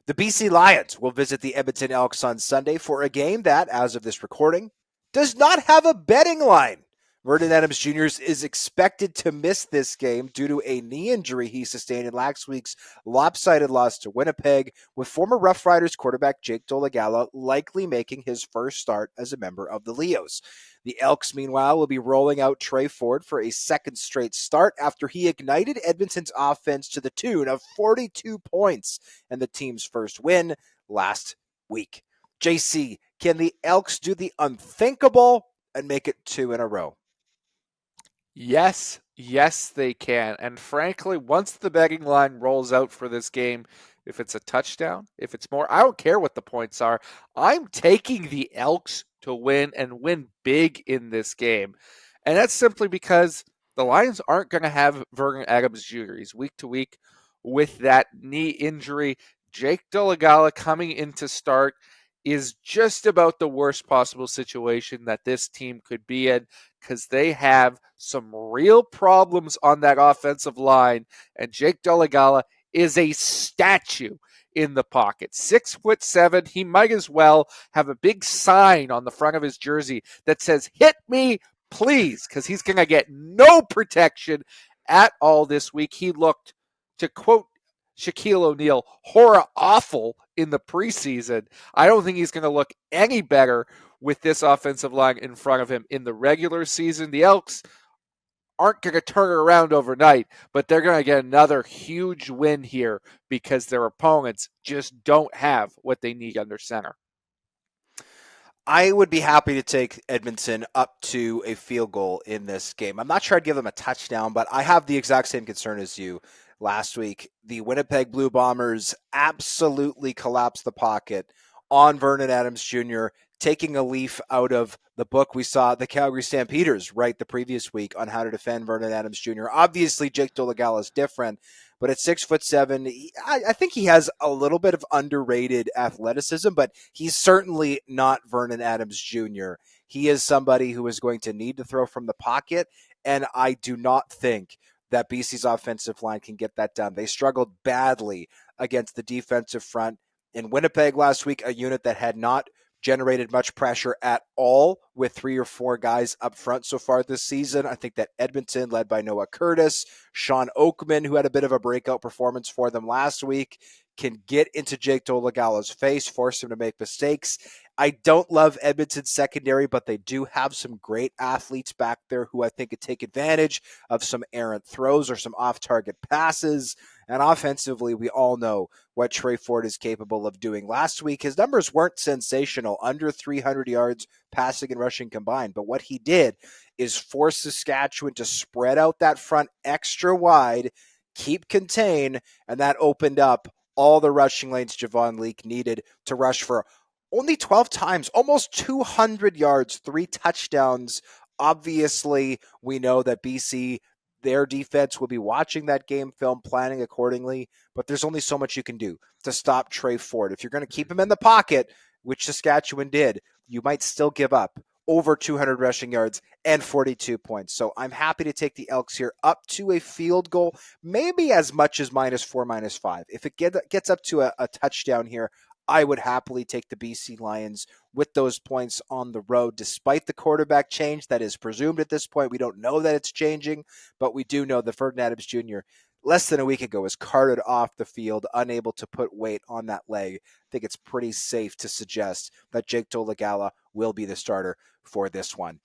The BC Lions will visit the Edmonton Elks on Sunday for a game that, as of this recording, does not have a betting line. Vernon Adams Jr. is expected to miss this game due to a knee injury he sustained in last week's lopsided loss to Winnipeg, with former Rough Riders quarterback Jake Dolegala likely making his first start as a member of the Leos. The Elks, meanwhile, will be rolling out Trey Ford for a second straight start after he ignited Edmonton's offense to the tune of 42 points and the team's first win last week. JC, can the Elks do the unthinkable and make it 2 in a row? Yes, they can. And frankly, once the betting line rolls out for this game, if it's a touchdown, if it's more, I don't care what the points are. I'm taking the Elks to win and win big in this game. And that's simply because the Lions aren't going to have Vernon Adams Jr. He's week to week with that knee injury. Jake Dolegala coming in to start is just about the worst possible situation that this team could be in, because they have some real problems on that offensive line, and Jake Dolegala is a statue in the pocket. 6'7". He might as well have a big sign on the front of his jersey that says, "Hit me, please," because he's going to get no protection at all this week. He looked, to quote Shaquille O'Neal, horror awful in the preseason. I don't think he's going to look any better with this offensive line in front of him in the regular season. The Elks aren't going to turn it around overnight, but they're going to get another huge win here because their opponents just don't have what they need under center. I would be happy to take Edmonton up to a field goal in this game. I'm not sure I'd give them a touchdown, but I have the exact same concern as you. Last week, the Winnipeg Blue Bombers absolutely collapsed the pocket on Vernon Adams Jr., taking a leaf out of the book we saw the Calgary Stampeders write the previous week on how to defend Vernon Adams Jr. Obviously, Jake Dolegala is different, but at 6'7", I think he has a little bit of underrated athleticism, but he's certainly not Vernon Adams Jr. He is somebody who is going to need to throw from the pocket, and I do not think that BC's offensive line can get that done. They struggled badly against the defensive front in Winnipeg last week, a unit that had not generated much pressure at all with 3 or 4 guys up front so far this season. I think that Edmonton, led by Noah Curtis, Sean Oakman, who had a bit of a breakout performance for them last week, can get into Jake Dolegala's face, force him to make mistakes. I don't love Edmonton's secondary, but they do have some great athletes back there who I think could take advantage of some errant throws or some off-target passes. And offensively, we all know what Trey Ford is capable of doing. Last week, his numbers weren't sensational, under 300 yards passing and rushing combined. But what he did is force Saskatchewan to spread out that front extra wide, keep contained, and that opened up all the rushing lanes Javon Leake needed to rush for only 12 times, almost 200 yards, 3 touchdowns. Obviously, we know that BC, their defense will be watching that game film, planning accordingly, but there's only so much you can do to stop Trey Ford. If you're going to keep him in the pocket, which Saskatchewan did, you might still give up over 200 rushing yards and 42 points. So I'm happy to take the Elks here up to a field goal, maybe as much as -4, -5. If it gets up to a touchdown here, I would happily take the BC Lions with those points on the road, despite the quarterback change that is presumed at this point. We don't know that it's changing, but we do know that Vernon Adams Jr. less than a week ago was carted off the field, unable to put weight on that leg. I think it's pretty safe to suggest that Jake Dolegala will be the starter for this one.